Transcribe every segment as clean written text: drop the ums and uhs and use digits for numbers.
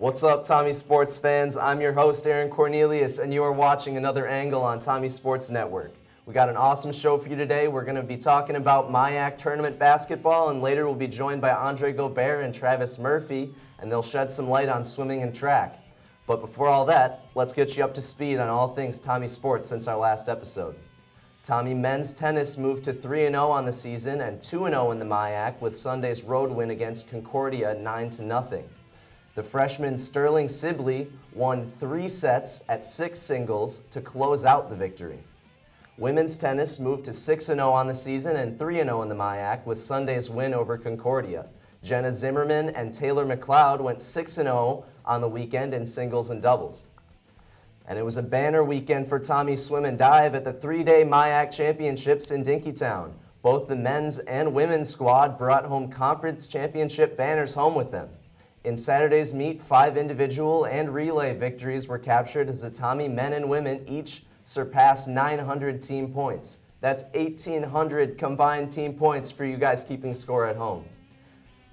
What's up, Tommie Sports fans? I'm your host, Aaron Cornelius, and you are watching another angle on Tommie Sports Network. We got an awesome show for you today. We're going to be talking about MIAC tournament basketball, and later we'll be joined by Gaubert and Travis Murphy, and they'll shed some light on swimming and track. But before all that, let's get you up to speed on all things Tommie Sports since our last episode. Tommie men's tennis moved to 3-0 on the season and 2-0 in the MIAC with Sunday's road win against Concordia 9-0. The freshman Sterling Sibley won 3 sets at 6 singles to close out the victory. Women's tennis moved to 6-0 on the season and 3-0 in the MIAC with Sunday's win over Concordia. Jenna Zimmerman and Taylor McLeod went 6-0 on the weekend in singles and doubles. And it was a banner weekend for Tommie Swim and Dive at the 3-day MIAC Championships in Dinkytown. Both the men's and women's squad brought home conference championship banners home with them. In Saturday's meet, 5 individual and relay victories were captured as the Tommie men and women each surpassed 900 team points. That's 1,800 combined team points for you guys keeping score at home.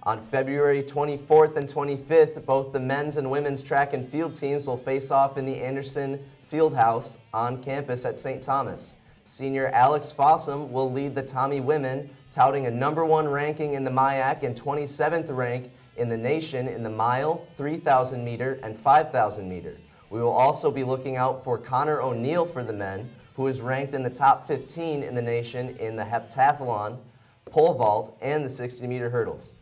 On February 24th and 25th, both the men's and women's track and field teams will face off in the Anderson Fieldhouse on campus at St. Thomas. Senior Alex Fossum will lead the Tommie women, touting a #1 ranking in the MIAC and 27th rank in the nation in the mile, 3,000 meter, and 5,000 meter. We will also be looking out for Connor O'Neill for the men, who is ranked in the top 15 in the nation in the heptathlon, pole vault, and the 60-meter hurdles.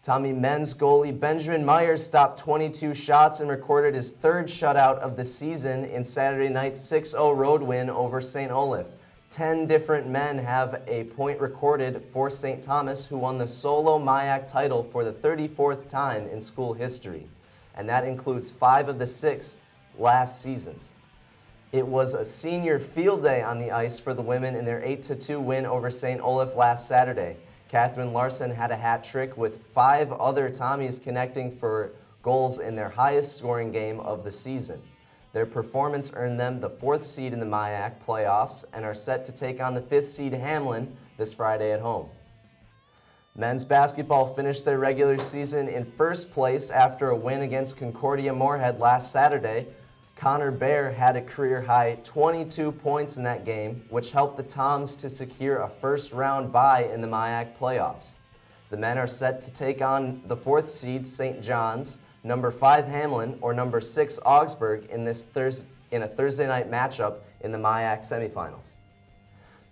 Tommie men's goalie Benjamin Myers stopped 22 shots and recorded his 3rd shutout of the season in Saturday night's 6-0 road win over St. Olaf. 10 different men have a point recorded for St. Thomas, who won the solo MIAC title for the 34th time in school history, and that includes 5 of the 6 last seasons. It was a senior field day on the ice for the women in their 8-2 win over St. Olaf last Saturday. Catherine Larson had a hat trick with 5 other Tommies connecting for goals in their highest scoring game of the season. Their performance earned them the 4th seed in the MIAC playoffs and are set to take on the 5th seed Hamlin this Friday at home. Men's basketball finished their regular season in 1st place after a win against Concordia Moorhead last Saturday. Connor Baer had a career-high 22 points in that game, which helped the Toms to secure a first-round bye in the MIAC playoffs. The men are set to take on the 4th seed St. John's, number 5 Hamlin, or number 6 Augsburg in a Thursday night matchup in the MIAC semifinals.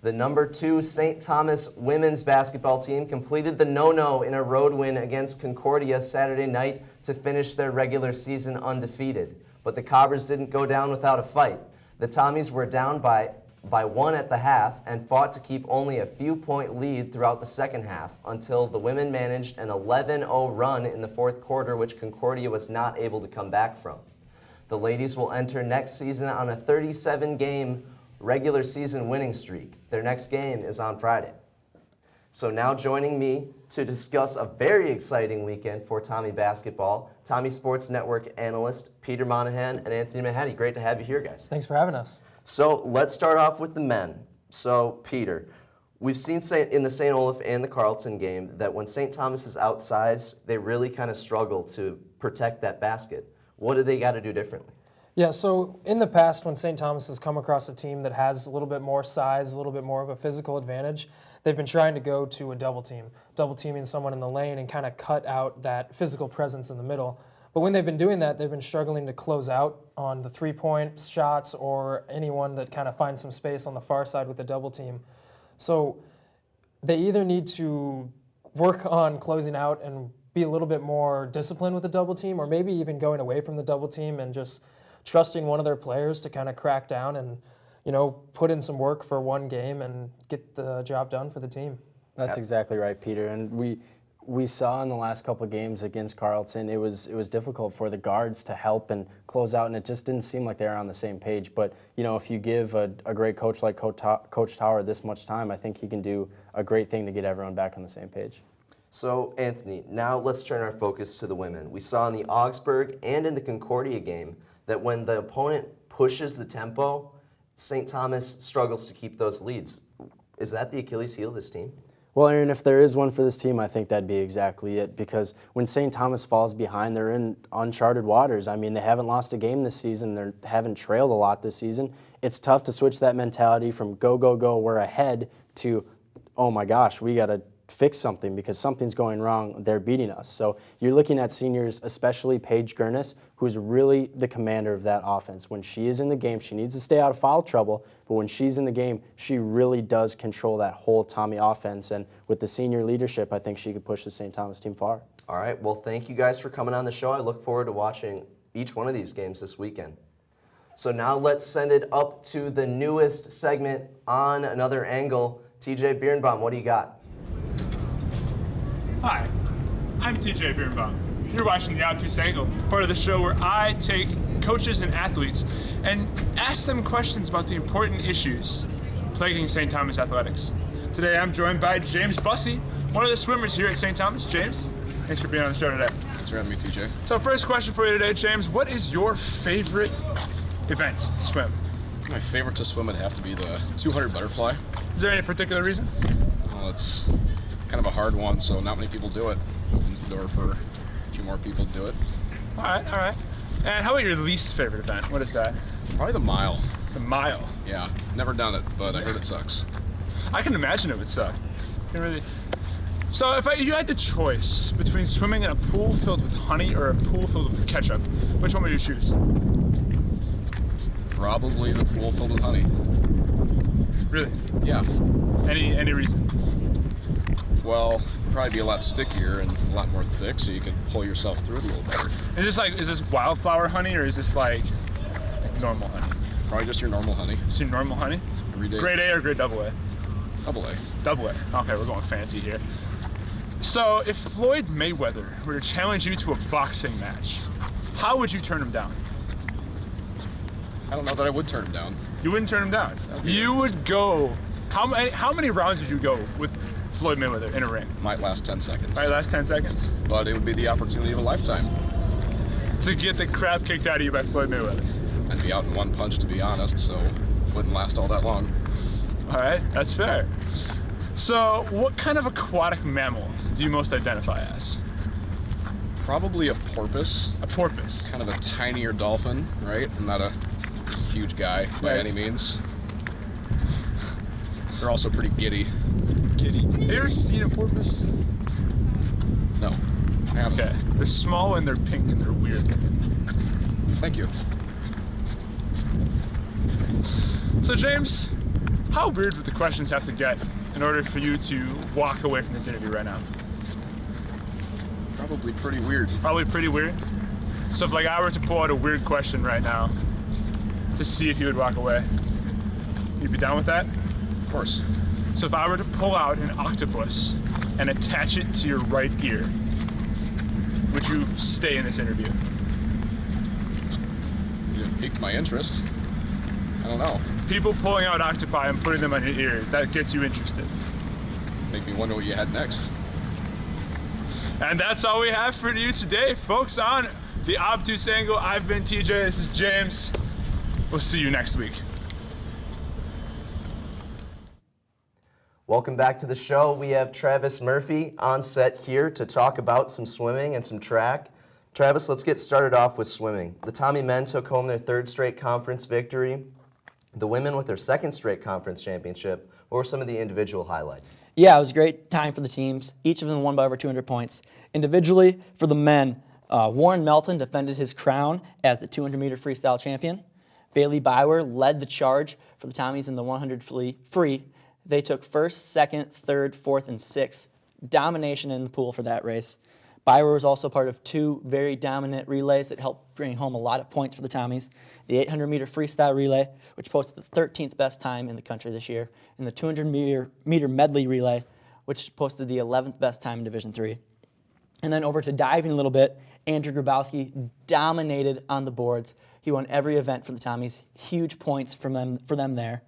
The number 2 St. Thomas women's basketball team completed the no-no in a road win against Concordia Saturday night to finish their regular season undefeated. But the Cobbers didn't go down without a fight. The Tommies were down by 1 at the half and fought to keep only a few point lead throughout the second half until the women managed an 11-0 run in the 4th quarter, which Concordia was not able to come back from. The ladies will enter next season on a 37-game regular season winning streak. Their next game is on Friday. So now joining me to discuss a very exciting weekend for Tommie basketball, Tommie Sports Network analyst Peter Monahan and Anthony Mahady. Great to have you here, guys. Thanks for having us. So let's start off with the men. So Peter, we've seen in the St. Olaf and the Carleton game that when St. Thomas is outsized, they really kind of struggle to protect that basket. What do they got to do differently? Yeah, so in the past when St. Thomas has come across a team that has a little bit more size, a little bit more of a physical advantage, they've been trying to go to a double teaming someone in the lane and kind of cut out that physical presence in the middle. But when they've been doing that, they've been struggling to close out on the 3-point shots or anyone that kind of finds some space on the far side with the double team. So they either need to work on closing out and be a little bit more disciplined with the double team, or maybe even going away from the double team and just trusting one of their players to kind of crack down and, you know, put in some work for one game and get the job done for the team. That's exactly right, Peter. And we saw in the last couple of games against Carleton, it was difficult for the guards to help and close out, and it just didn't seem like they were on the same page. But, you know, if you give a great coach like Coach Tower this much time, I think he can do a great thing to get everyone back on the same page. So, Anthony, now let's turn our focus to the women. We saw in the Augsburg and in the Concordia game that when the opponent pushes the tempo, St. Thomas struggles to keep those leads. Is that the Achilles heel of this team? Well, Aaron, if there is one for this team, I think that'd be exactly it, because when St. Thomas falls behind, they're in uncharted waters. I mean, they haven't lost a game this season. They haven't trailed a lot this season. It's tough to switch that mentality from go, go, go, we're ahead to, oh my gosh, we got to fix something because something's going wrong. They're beating us. So you're looking at seniors, especially Paige Gurnis, who's really the commander of that offense. When she is in the game, she needs to stay out of foul trouble, but when she's in the game, she really does control that whole Tommie offense. And with the senior leadership, I think she could push the St. Thomas team far. All right, well, thank you guys for coming on the show. I look forward to watching each one of these games this weekend. So now let's send it up to the newest segment on Another Angle. TJ Birnbaum, what do you got? Hi, I'm TJ Birnbaum. You're watching the Obtuse Angle, part of the show where I take coaches and athletes and ask them questions about the important issues plaguing St. Thomas athletics. Today I'm joined by James Bussey, one of the swimmers here at St. Thomas. James, thanks for being on the show today. Thanks for having me, TJ. So first question for you today, James, what is your favorite event to swim? My favorite to swim would have to be the 200 butterfly. Is there any particular reason? Well, it's kind of a hard one, so not many people do it. Opens the door for a few more people to do it. All right. And how about your least favorite event? What is that? Probably the mile. The mile. Yeah, never done it, but I heard it sucks. I can imagine it would suck. So if you had the choice between swimming in a pool filled with honey or a pool filled with ketchup, which one would you choose? Probably the pool filled with honey. Really? Yeah. Any reason? Well, probably be a lot stickier and a lot more thick, so you could pull yourself through it a little better. Is this wildflower honey or is this like normal honey? Probably just your normal honey. Is it normal honey? Every day. Grade A or grade double A? Double A. Double A. Okay, we're going fancy here. So if Floyd Mayweather were to challenge you to a boxing match, how would you turn him down? I don't know that I would turn him down. You wouldn't turn him down. You would go. How many rounds would you go with Floyd Mayweather in a ring? Might last 10 seconds. All right, last 10 seconds. But it would be the opportunity of a lifetime. To get the crap kicked out of you by Floyd Mayweather. I'd be out in one punch, to be honest, so it wouldn't last all that long. All right, that's fair. So what kind of aquatic mammal do you most identify as? Probably a porpoise. A porpoise. Kind of a tinier dolphin, right? I'm not a huge guy by any means. They're also pretty giddy. Giddy. Have you ever seen a porpoise? No, I haven't. Okay. They're small and they're pink and they're weird looking. Thank you. So James, how weird would the questions have to get in order for you to walk away from this interview right now? Probably pretty weird. Probably pretty weird. So if I were to pull out a weird question right now to see if you would walk away, you'd be down with that? Of course. So if I were to pull out an octopus and attach it to your right ear, would you stay in this interview? You piqued my interest. I don't know. People pulling out octopi and putting them on your ears, that gets you interested. Make me wonder what you had next. And that's all we have for you today, folks, on the Obtuse Angle. I've been TJ, this is James. We'll see you next week. Welcome back to the show. We have Travis Murphy on set here to talk about some swimming and some track. Travis, let's get started off with swimming. The Tommie men took home their third straight conference victory. The women with their second straight conference championship. What were some of the individual highlights? Yeah, it was a great time for the teams. Each of them won by over 200 points. Individually, for the men, Warren Melton defended his crown as the 200-meter freestyle champion. Bailey Bauer led the charge for the Tommies in the 100 free. They took first, second, third, fourth, and sixth. Domination in the pool for that race. Bauer was also part of two very dominant relays that helped bring home a lot of points for the Tommies. The 800-meter freestyle relay, which posted the 13th best time in the country this year, and the 200-meter medley relay, which posted the 11th best time in Division III. And then over to diving a little bit, Andrew Grabowski dominated on the boards. He won every event for the Tommies. Huge points for them there.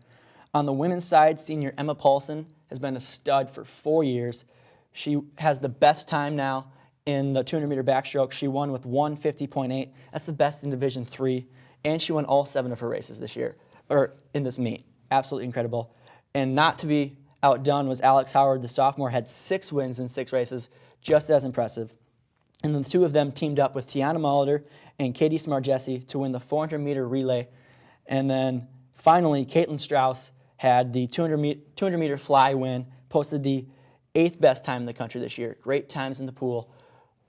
On the women's side, senior Emma Paulson has been a stud for 4 years. She has the best time now in the 200-meter backstroke. She won with 150.8. That's the best in Division III. And she won all 7 of her races this year, or in this meet. Absolutely incredible. And not to be Outdone was Alex Howard, the sophomore, had 6 wins in 6 races, just as impressive. And then the two of them teamed up with Tiana Molitor and Katie Smargessi to win the 400-meter relay. And then finally, Caitlin Strauss had the 200-meter fly win, posted the 8th best time in the country this year. Great times in the pool.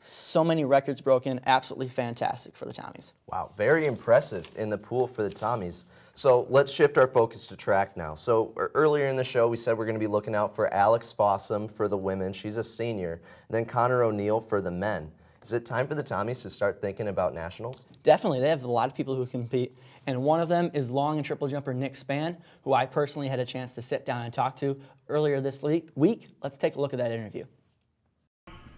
So many records broken. Absolutely fantastic for the Tommies. Wow, very impressive in the pool for the Tommies. So let's shift our focus to track now. So earlier in the show, we said we're going to be looking out for Alex Fossum for the women. She's a senior. And then Connor O'Neill for the men. Is it time for the Tommies to start thinking about nationals? Definitely. They have a lot of people who compete. And one of them is long and triple jumper Nick Spann, who I personally had a chance to sit down and talk to earlier this week. Let's take a look at that interview.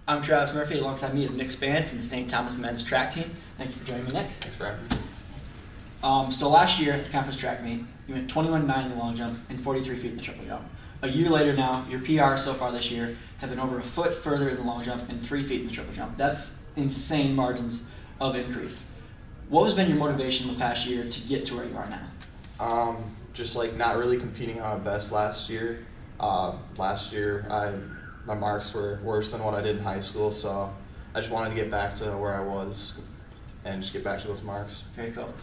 I'm Travis Murphy. Alongside me is Nick Spann from the St. Thomas men's track team. Thank you for joining me, Nick. Thanks for having me. So last year at the conference track meet, you went 21.9 in the long jump and 43 feet in the triple jump. A year later now, your PR so far this year have been over a foot further in the long jump and 3 feet in the triple jump. That's insane margins of increase. What has been your motivation the past year to get to where you are now? Just like not really competing at my best last year. Last year, my marks were worse than what I did in high school, so I just wanted to get back to where I was and just get back to those marks. Very cool.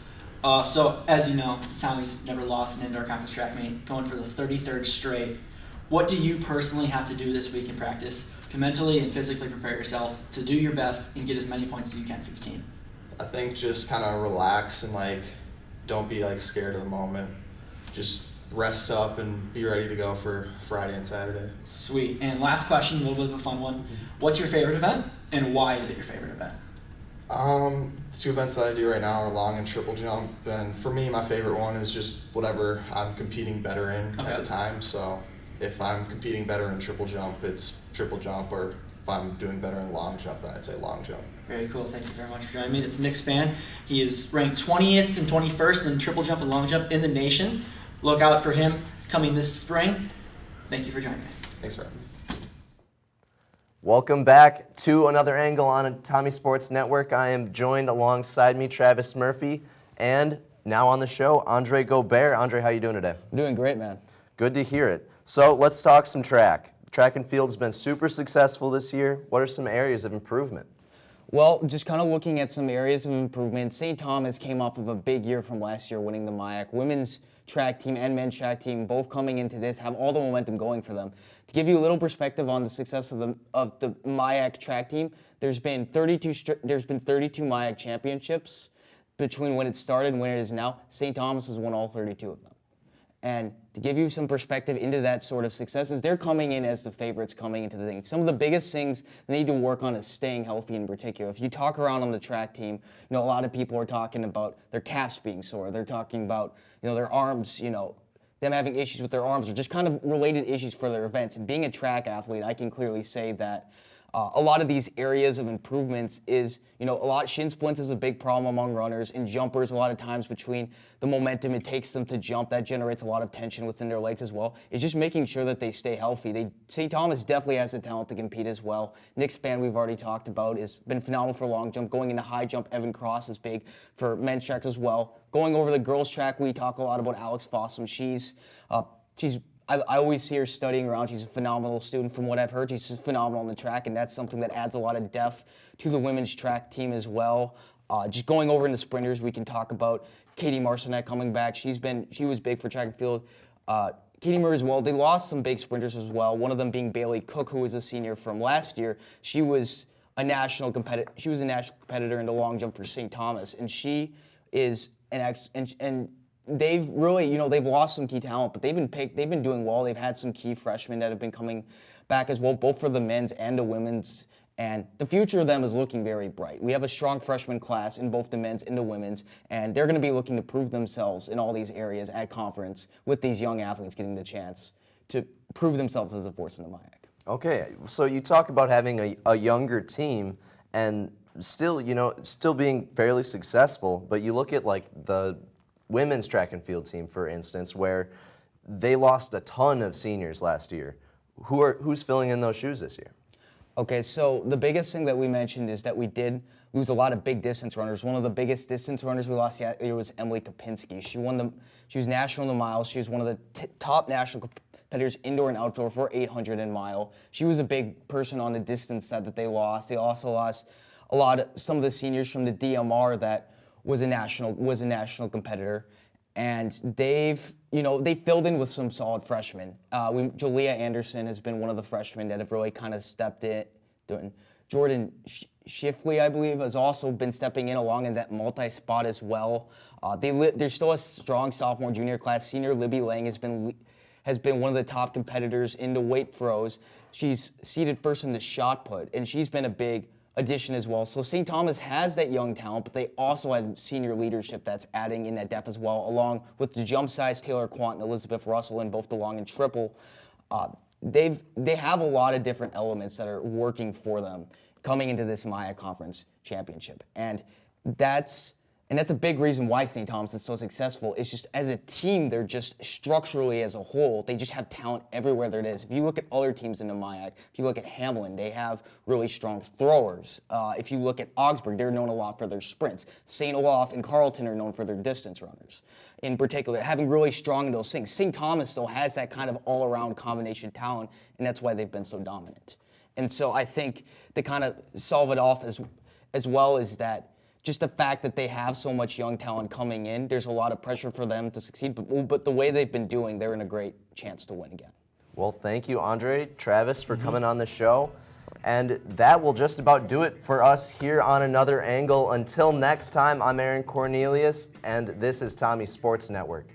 So as you know, the Tommies never lost an indoor conference track meet, going for the 33rd straight. What do you personally have to do this week in practice to mentally and physically prepare yourself to do your best and get as many points as you can for the team? I think just kind of relax and like don't be like scared of the moment. Just rest up and be ready to go for Friday and Saturday. Sweet. And last question, a little bit of a fun one. What's your favorite event and why is it your favorite event? The 2 events that I do right now are long and triple jump, and for me, my favorite one is just whatever I'm competing better in at the time. So if I'm competing better in triple jump, it's triple jump, or if I'm doing better in long jump, then I'd say long jump. Very cool. Thank you very much for joining me. That's Nick Spann. He is ranked 20th and 21st in triple jump and long jump in the nation. Look out for him coming this spring. Thank you for joining me. Thanks for having me. Welcome back to another angle on Tommie Sports Network. I am joined alongside me, Travis Murphy, and now on the show, Andre Gaubert. Andre, how you doing today? I'm doing great, man. Good to hear it. So let's talk some track. Track and field's been super successful this year. What are some areas of improvement? Well, just kind of looking at some areas of improvement, St. Thomas came off of a big year from last year winning the MIAC. Women's track team and men's track team both coming into this have all the momentum going for them. To give you a little perspective on the success of the MIAC track team, there's been 32 MIAC championships between when it started and when it is now. St. Thomas has won all 32 of them. And to give you some perspective into that sort of successes, they're coming in as the favorites coming into the thing. Some of the biggest things they need to work on is staying healthy in particular. If you talk around on the track team, a lot of people are talking about their calves being sore. They're talking about, their arms, them having issues with their arms or just kind of related issues for their events. And being a track athlete, I can clearly say that a lot of these areas of improvements is, shin splints is a big problem among runners and jumpers. A lot of times between the momentum it takes them to jump, that generates a lot of tension within their legs as well. It's just making sure that they stay healthy. St. Thomas definitely has the talent to compete as well. Nick Spann, we've already talked about, has been phenomenal for long jump. Going into high jump, Evan Cross is big for men's tracks as well. Going over the girls track, we talk a lot about Alex Fossum. I always see her studying around. She's a phenomenal student from what I've heard. She's just phenomenal on the track, and that's something that adds a lot of depth to the women's track team as well. Just going over in the sprinters, we can talk about Katie Marcinet coming back. She was big for track and field. Katie Murray as well. They lost some big sprinters as well. One of them being Bailey Cook, who was a senior from last year. She was a national competitor in the long jump for St. Thomas, and she is and they've really, they've lost some key talent, but they've been doing well. They've had some key freshmen that have been coming back as well, both for the men's and the women's, and the future of them is looking very bright. We have a strong freshman class in both the men's and the women's, and they're going to be looking to prove themselves in all these areas at conference with these young athletes getting the chance to prove themselves as a force in the MIAC. Okay, so you talk about having a younger team and still being fairly successful, but you look at like the women's track and field team, for instance, where they lost a ton of seniors last year. Who's filling in those shoes this year? Okay, so the biggest thing that we mentioned is that we did lose a lot of big distance runners. One of the biggest distance runners we lost that year was Emily Kopinski. She was national in the miles. She was one of the top national competitors indoor and outdoor for 800 and mile. She was a big person on the distance set that they lost. They also lost some of the seniors from the DMR that was a national competitor. And they filled in with some solid freshmen. Jalea Anderson has been one of the freshmen that have really kind of stepped in. Jordan Shifley, I believe, has also been stepping in along in that multi-spot as well. There's still a strong sophomore junior class. Senior Libby Lang has been one of the top competitors in the weight throws. She's seated first in the shot put, and she's been a big addition as well. So St. Thomas has that young talent, but they also have senior leadership that's adding in that depth as well, along with the jump size Taylor Quant and Elizabeth Russell in both the long and triple. They have a lot of different elements that are working for them coming into this Maya Conference Championship. And that's a big reason why St. Thomas is so successful. It's just as a team, they're just structurally as a whole, they just have talent everywhere there is. If you look at other teams in the MIAC, if you look at Hamlin, they have really strong throwers. If you look at Augsburg, they're known a lot for their sprints. St. Olaf and Carleton are known for their distance runners. In particular, having really strong in those things. St. Thomas still has that kind of all-around combination talent, and that's why they've been so dominant. And so I think to kind of solve it off as well is that just the fact that they have so much young talent coming in, there's a lot of pressure for them to succeed. But the way they've been doing, they're in a great chance to win again. Well, thank you, Andre, Travis, for coming on the show. And that will just about do it for us here on Another Angle. Until next time, I'm Aaron Cornelius, and this is Tommie Sports Network.